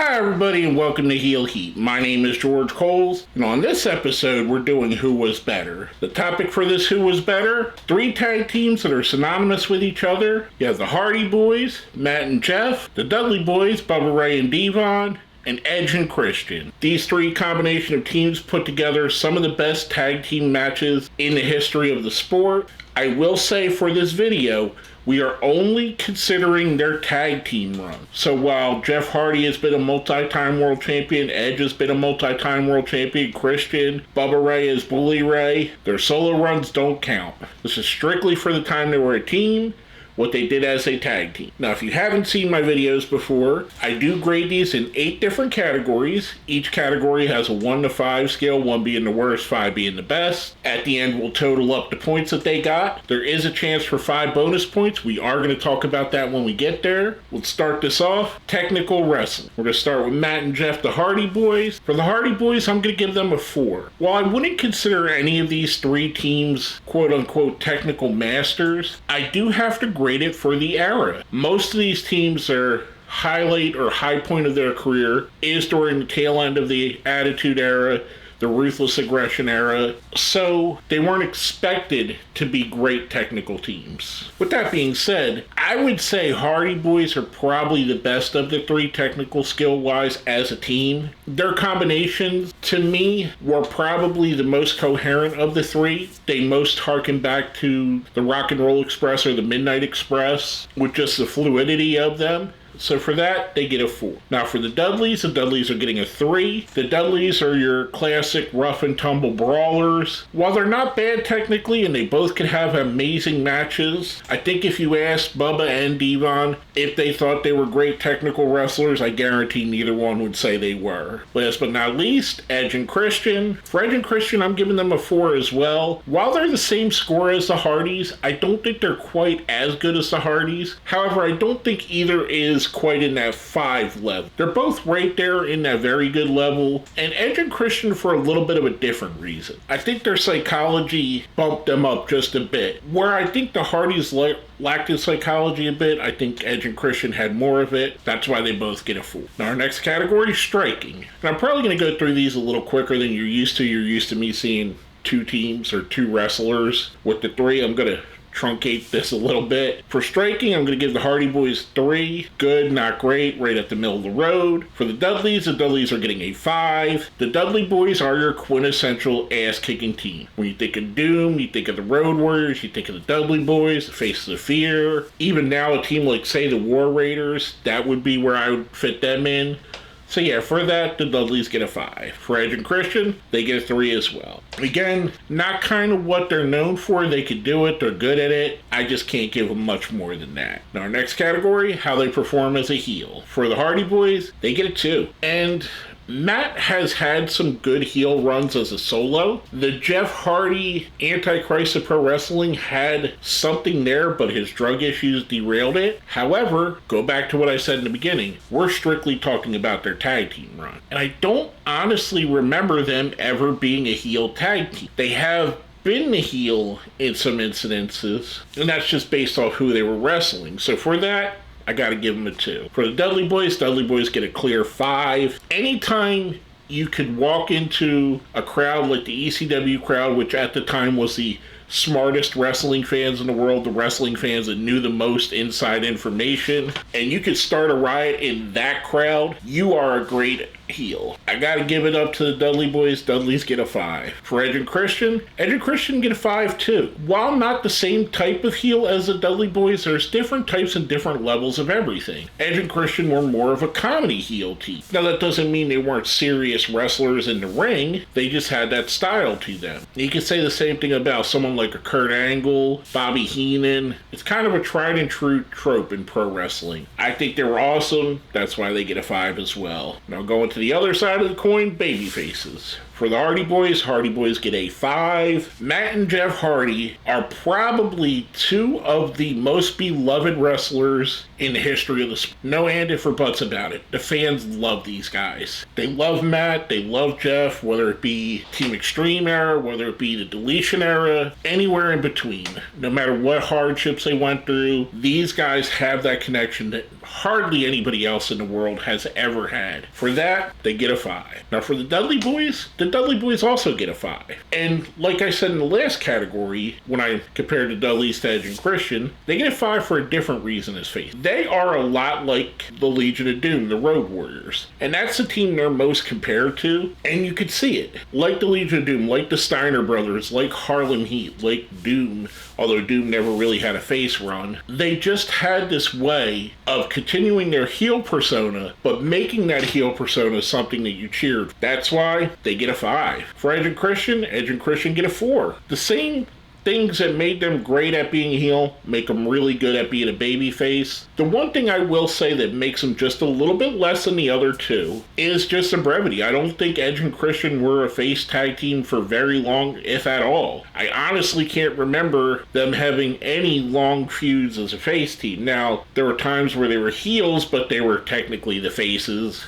Hi everybody and welcome to Heel Heat. My name is George Coles, and on this episode we're doing Who Was Better. The topic for this Who Was Better, 3 tag teams that are synonymous with each other. You have the Hardy Boys, Matt and Jeff, the Dudley Boys, Bubba Ray and Devon, and Edge and Christian. These 3 combination of teams put together some of the best tag team matches in the history of the sport. I will say for this video, we are only considering their tag team run. So while Jeff Hardy has been a multi-time world champion, Edge has been a multi-time world champion, Christian, Bubba Ray is Bully Ray, their solo runs don't count. This is strictly for the time they were a team, what they did as a tag team. Now, if you haven't seen my videos before, I do grade these in 8 different categories. Each category has a 1 to 5 scale, 1 being the worst, 5 being the best. At the end, we'll total up the points that they got. There is a chance for 5 bonus points. We are going to talk about that when we get there. Let's start this off. Technical wrestling. We're going to start with Matt and Jeff, the Hardy Boys. For the Hardy Boys, I'm going to give them a 4. While I wouldn't consider any of these 3 teams quote-unquote technical masters, I do have to grade it for the era. Most of these teams are highlight or high point of their career is during the tail end of the Attitude Era, the Ruthless Aggression Era, so they weren't expected to be great technical teams. With that being said, I would say Hardy Boys are probably the best of the 3 technical skill-wise as a team. Their combinations, to me, were probably the most coherent of the 3. They most harken back to the Rock and Roll Express or the Midnight Express, with just the fluidity of them. So for that, they get a 4. Now for the Dudleys are getting a 3. The Dudleys are your classic rough and tumble brawlers. While they're not bad technically and they both can have amazing matches, I think if you asked Bubba and Devon if they thought they were great technical wrestlers, I guarantee neither one would say they were. Last but not least, Edge and Christian. For Edge and Christian, I'm giving them a 4 as well. While they're the same score as the Hardys, I don't think they're quite as good as the Hardys. However, I don't think either is quite in that 5 level. They're both right there in that very good level, and Edge and Christian for a little bit of a different reason. I think their psychology bumped them up just a bit. Where I think the Hardys lacked in psychology a bit, I think Edge and Christian had more of it. That's why they both get a 4. Now our next category is striking. And I'm probably going to go through these a little quicker than you're used to. You're used to me seeing 2 teams or 2 wrestlers. With the 3, I'm going to truncate this a little bit. For striking, I'm going to give the Hardy Boys 3. Good, not great, right at the middle of the road. For the Dudleys are getting a 5. The Dudley Boys are your quintessential ass-kicking team. When you think of Doom, you think of the Road Warriors, you think of the Dudley Boys, the Faces of Fear. Even now, a team like, say, the War Raiders, that would be where I would fit them in. So yeah, for that, the Dudleys get a 5. For Edge and Christian, they get a 3 as well. Again, not kind of what they're known for. They could do it. They're good at it. I just can't give them much more than that. Now, our next category, how they perform as a heel. For the Hardy Boys, they get a 2. And Matt has had some good heel runs as a solo. The Jeff Hardy Antichrist of Pro Wrestling had something there, but his drug issues derailed it. However, go back to what I said in the beginning, we're strictly talking about their tag team run. And I don't honestly remember them ever being a heel tag team. They have been the heel in some incidences, and that's just based off who they were wrestling. So for that, I gotta give them a 2. For the Dudley Boys get a clear 5. Anytime you could walk into a crowd like the ECW crowd, which at the time was the smartest wrestling fans in the world, the wrestling fans that knew the most inside information, and you could start a riot in that crowd, you are a great heel. I gotta give it up to the Dudley Boys. Dudleys get a 5. For Edge and Christian get a 5 too. While not the same type of heel as the Dudley Boys, there's different types and different levels of everything. Edge and Christian were more of a comedy heel team. Now that doesn't mean they weren't serious wrestlers in the ring, they just had that style to them. You could say the same thing about someone like a Kurt Angle, Bobby Heenan. It's kind of a tried and true trope in pro wrestling. I think they were awesome, that's why they get a 5 as well. Now going to the other side of the coin, baby faces. For the Hardy Boys get a 5. Matt and Jeff Hardy are probably 2 of the most beloved wrestlers in the history of the sport. No and if or buts about it. The fans love these guys. They love Matt, they love Jeff, whether it be Team Extreme era, whether it be the Deletion era, anywhere in between. No matter what hardships they went through, these guys have that connection hardly anybody else in the world has ever had. For that, they get a 5. Now for the Dudley Boyz also get a 5. And like I said in the last category, when I compared the Dudleys to Edge and Christian, they get a 5 for a different reason as face. They are a lot like the Legion of Doom, the Road Warriors. And that's the team they're most compared to, and you could see it. Like the Legion of Doom, like the Steiner brothers, like Harlem Heat, like Doom, although Doom never really had a face run. They just had this way of continuing their heel persona, but making that heel persona something that you cheered. That's why they get a 5. For Edge and Christian get a 4. The same things that made them great at being a heel make them really good at being a babyface. The one thing I will say that makes them just a little bit less than the other two is just the brevity. I don't think Edge and Christian were a face tag team for very long, if at all. I honestly can't remember them having any long feuds as a face team. Now, there were times where they were heels, but they were technically the faces.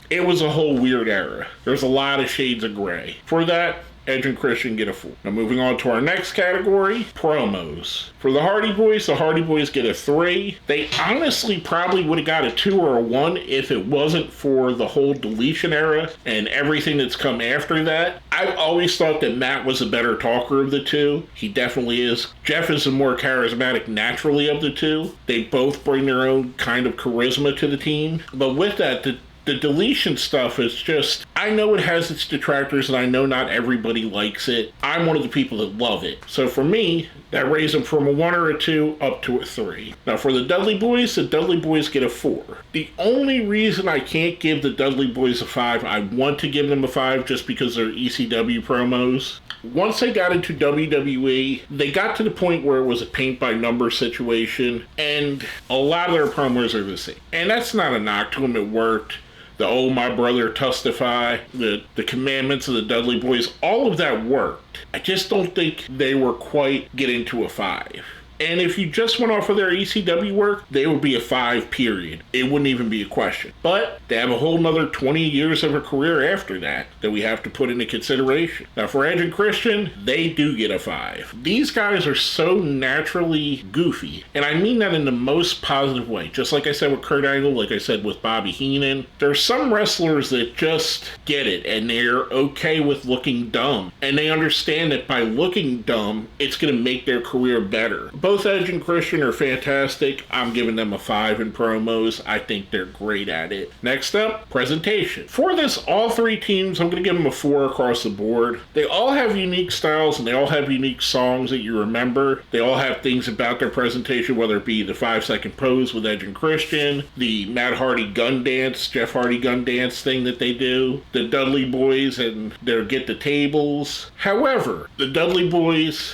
It was a whole weird era. There's a lot of shades of gray. For that, Edge and Christian get a 4. Now moving on to our next category, promos. For the Hardy Boyz get a 3. They honestly probably would have got a 2 or a 1 if it wasn't for the whole deletion era and everything that's come after that. I've always thought that Matt was a better talker of the two. He definitely is. Jeff is the more charismatic naturally of the two. They both bring their own kind of charisma to the team. But with that, the deletion stuff is just, I know it has its detractors and I know not everybody likes it. I'm one of the people that love it. So for me, that raised them from a 1 or a 2 up to a 3. Now for the Dudley Boyz get a 4. The only reason I can't give the Dudley Boyz a 5, I want to give them a 5 just because they're ECW promos. Once they got into WWE, they got to the point where it was a paint-by-number situation, and a lot of their promos are the same. And that's not a knock to them, it worked. The Oh My Brother Testify, the commandments of the Dudley Boyz, all of that worked. I just don't think they were quite getting to a 5. And if you just went off of their ECW work, they would be a 5, period. It wouldn't even be a question. But they have a whole nother 20 years of a career after that we have to put into consideration. Now for Edge and Christian, they do get a 5. These guys are so naturally goofy, and I mean that in the most positive way. Just like I said with Kurt Angle, like I said with Bobby Heenan, there's some wrestlers that just get it, and they're okay with looking dumb. And they understand that by looking dumb, it's going to make their career better. Both Edge and Christian are fantastic. I'm giving them a 5 in promos. I think they're great at it. Next up, presentation. For this, all 3 teams, I'm going to give them a 4 across the board. They all have unique styles and they all have unique songs that you remember. They all have things about their presentation, whether it be the 5-second pose with Edge and Christian, the Matt Hardy gun dance, Jeff Hardy gun dance thing that they do, the Dudley Boyz and their get the tables. However, the Dudley Boyz,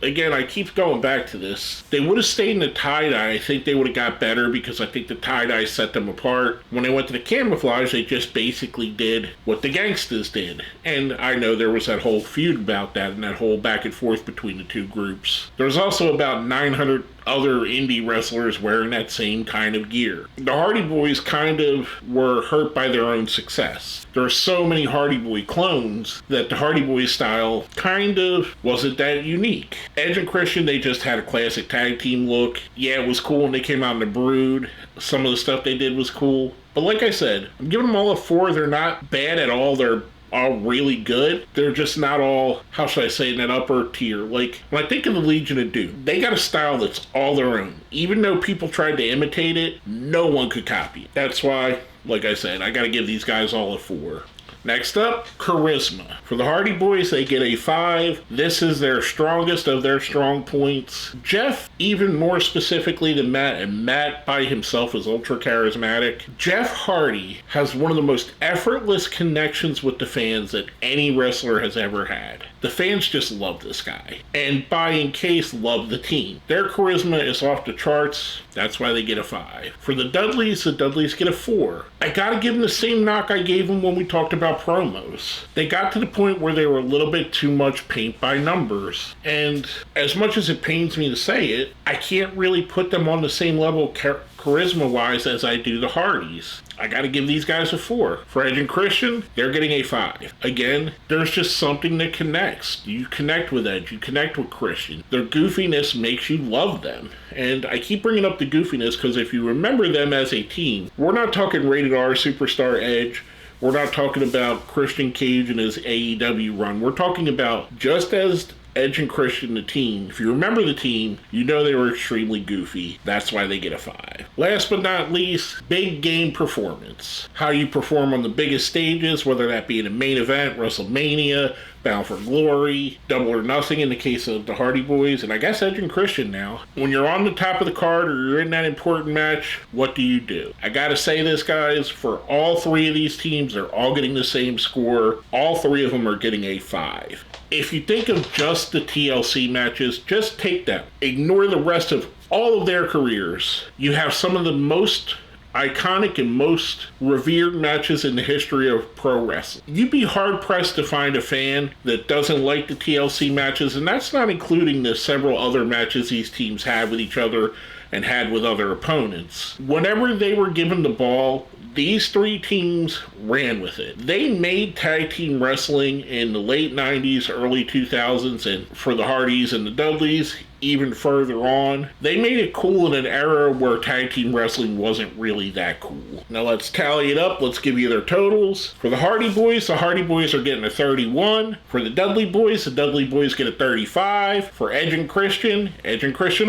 again, I keep going back to this. They would have stayed in the tie-dye. I think they would have got better because I think the tie-dye set them apart. When they went to the camouflage, they just basically did what the Gangstas did. And I know there was that whole feud about that and that whole back and forth between the two groups. There was also about 900 other indie wrestlers wearing that same kind of gear. The Hardy Boyz kind of were hurt by their own success. There are so many Hardy Boy clones that the Hardy Boy style kind of wasn't that unique. Edge and Christian, they just had a classic tag team look. Yeah, it was cool when they came out in the Brood. Some of the stuff they did was cool. But like I said, I'm giving them all a 4. They're not bad at all. They're all really good. They're just not all, how should I say, in that upper tier. Like, when I think of the Legion of Doom, they got a style that's all their own. Even though people tried to imitate it, no one could copy it. That's why, like I said, I gotta give these guys all a 4. Next up, charisma. For the Hardy Boyz, they get a 5. This is their strongest of their strong points. Jeff, even more specifically than Matt, and Matt by himself is ultra charismatic. Jeff Hardy has one of the most effortless connections with the fans that any wrestler has ever had. The fans just love this guy. And by in case, love the team. Their charisma is off the charts. That's why they get a 5. For the Dudleys get a 4. I gotta give them the same knock I gave them when we talked about promos. They got to the point where they were a little bit too much paint by numbers. And as much as it pains me to say it, I can't really put them on the same level charisma-wise as I do the Hardys. I got to give these guys a 4. For Edge and Christian, they're getting a 5. Again, there's just something that connects. You connect with Edge, you connect with Christian. Their goofiness makes you love them. And I keep bringing up the goofiness because if you remember them as a team, we're not talking rated R superstar Edge. We're not talking about Christian Cage and his AEW run. We're talking about just as Edge and Christian, the team. If you remember the team, you know they were extremely goofy. That's why they get a 5. Last but not least, big game performance. How you perform on the biggest stages, whether that be in a main event, WrestleMania, Bound for Glory, Double or Nothing in the case of the Hardy Boys, and I guess Edge and Christian now. When you're on the top of the card or you're in that important match, what do? I gotta say this, guys, for all 3 of these teams, they're all getting the same score. All 3 of them are getting a 5. If you think of just the TLC matches, just take them. Ignore the rest of all of their careers. You have some of the most iconic and most revered matches in the history of pro wrestling. You'd be hard-pressed to find a fan that doesn't like the TLC matches, and that's not including the several other matches these teams had with each other and had with other opponents. Whenever they were given the ball, these 3 teams ran with it. They made tag team wrestling in the late 90s, early 2000s, and for the Hardys and the Dudleys, even further on. They made it cool in an era where tag team wrestling wasn't really that cool. Now let's tally it up. Let's give you their totals. For the Hardy Boys are getting a 31. For the Dudley Boys get a 35. For Edge and Christian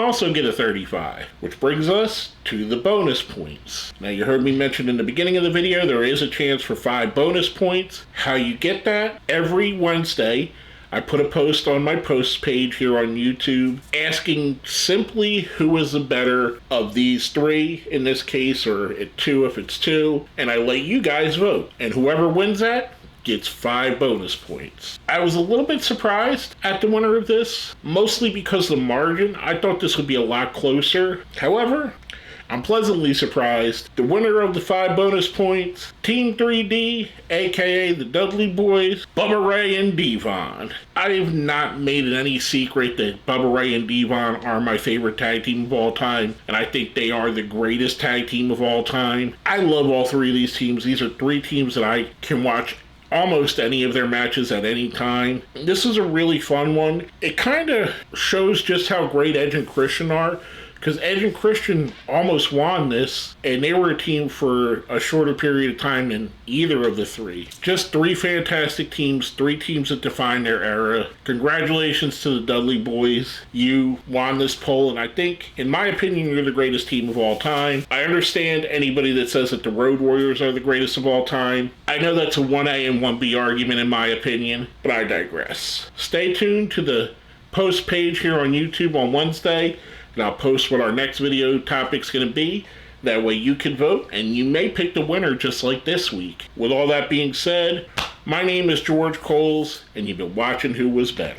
also get a 35. Which brings us to the bonus points. Now you heard me mention in the beginning of the video, there is a chance for 5 bonus points. How you get that? Every Wednesday, I put a post on my posts page here on YouTube asking simply who is the better of these 3 in this case, or at 2 if it's 2, and I let you guys vote. And whoever wins that gets 5 bonus points. I was a little bit surprised at the winner of this, mostly because the margin. I thought this would be a lot closer. However, I'm pleasantly surprised. The winner of the 5 bonus points, Team 3D, aka the Dudley Boys, Bubba Ray and Devon. I have not made it any secret that Bubba Ray and Devon are my favorite tag team of all time, and I think they are the greatest tag team of all time. I love all 3 of these teams. These are 3 teams that I can watch almost any of their matches at any time. This is a really fun one. It kind of shows just how great Edge and Christian are, because Edge and Christian almost won this, and they were a team for a shorter period of time than either of the 3. Just 3 fantastic teams, 3 teams that define their era. Congratulations to the Dudley Boys. You won this poll, and I think, in my opinion, you're the greatest team of all time. I understand anybody that says that the Road Warriors are the greatest of all time. I know that's a 1A and 1B argument in my opinion, but I digress. Stay tuned to the post page here on YouTube on Wednesday, and I'll post what our next video topic's going to be. That way you can vote, and you may pick the winner just like this week. With all that being said, my name is George Coles, and you've been watching Who Was Better.